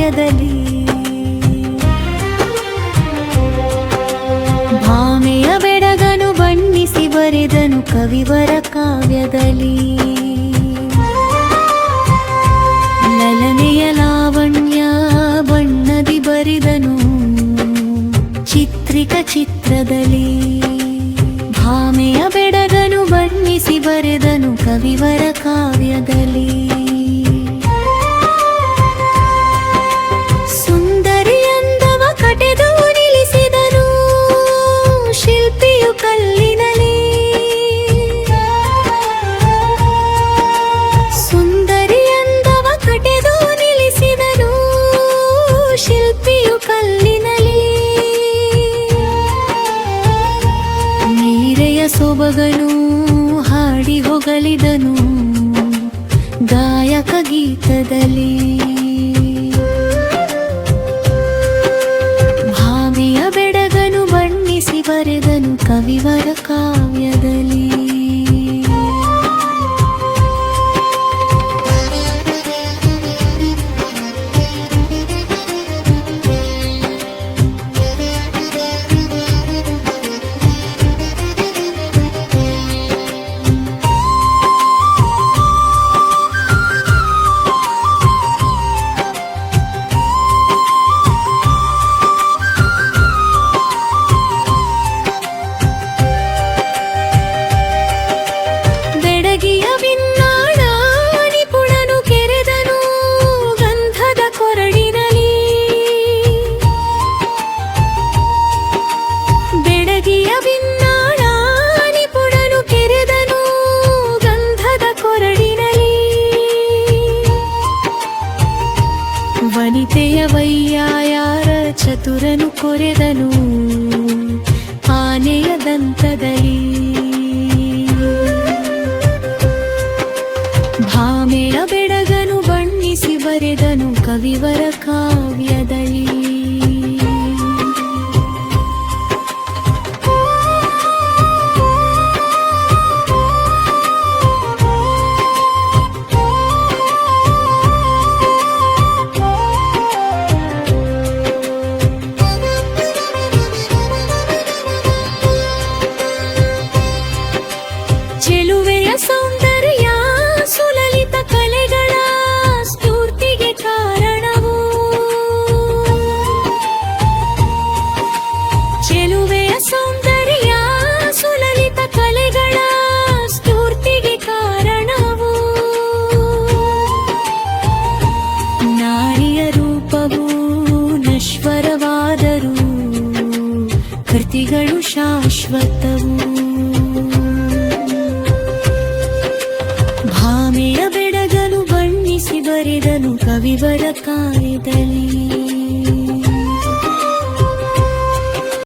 ಕಾವ್ಯದಲ್ಲಿ. ಭಾಮೆಯ ಬೆಡಗನು ಬಣ್ಣಿಸಿ ಬರೆದನು ಕವಿವರ ಕಾವ್ಯದಲ್ಲಿ. ಲಲನೆಯ ಲಾವಣ್ಯ ಬಣ್ಣದಿ ಬರೆದನು ಚಿತ್ರಿಕ ಚಿತ್ರದಲ್ಲಿ. ಭಾಮೆಯ ಬೆಡಗನು ಬಣ್ಣಿಸಿ ಬರೆದನು ಕವಿವರ ಕಾವ್ಯದಲ್ಲಿ. ಸುಂದರಿಯಂದವ ಕಟೆದು ನಿಲ್ಲಿಸಿದನು ಶಿಲ್ಪಿಯು ಕಲ್ಲಿನಲ್ಲಿ. ಸುಂದರಿಯಂದವ ಕಟೆದು ನಿಲ್ಲಿಸಿದನು ಶಿಲ್ಪಿಯು ಕಲ್ಲಿನಲ್ಲಿ. ನೀರೆಯ ಸೊಬಗನು ಹಾಡಿ ಹೊಗಳಿದನು ಗಾಯಕ ಗೀತದಲ್ಲಿ. ಭಾಮೆಯ ಬೆಡಗನು ಬಣ್ಣಿಸಿ ಬರೆದನು ಕವಿವರ ಕಾವ್ಯದಲ್ಲಿ. ಬೆಡಗಿಯ ಬಿನ್ನಾಣ ನಿಪುಣನು ಕೆರೆದನು ಗಂಧದ ಕೊರಡಿನಲ್ಲಿ. ಬೆಡಗಿಯ ಬಿನ್ನಾಣ ನಿಪುಣನು ಕೆರೆದನು ಗಂಧದ ಕೊರಡಿನಲ್ಲಿ. ವನಿತೆಯ ವೈಯಾಯಾರ ಚತುರನು ಕೊರೆದನು ಆನೆಯ ದಂತದಲ್ಲಿ. ಭಾಮೆಯ ಬೆಡಗನು ಬಣ್ಣಿಸಿ ಬರೆದನು ಕವಿವರ ಕಾವ್ಯದಲ್ಲಿ. ಚೆಲುವೆಯ ಸೌಂದರ್ಯ ಸುಲಲಿತ ಕಲೆಗಳ ಸ್ಫೂರ್ತಿಗೆ ಕಾರಣವು. ಚೆಲುವೆಯ ಸೌಂದರ್ಯ ಸುಲಲಿತ ಕಲೆಗಳ ಸ್ಫೂರ್ತಿಗೆ ಕಾರಣವು. ನಾರಿಯ ರೂಪವು ನಶ್ವರವಾದರೂ ಕೃತಿಗಳು ಶಾಶ್ವತವು. ಭಾಮೆಯ ಬೆಡಗನು ಬಣ್ಣಿಸಿ ಬರೆದನು ಕವಿವರ ಕಾವ್ಯದಲ್ಲಿ.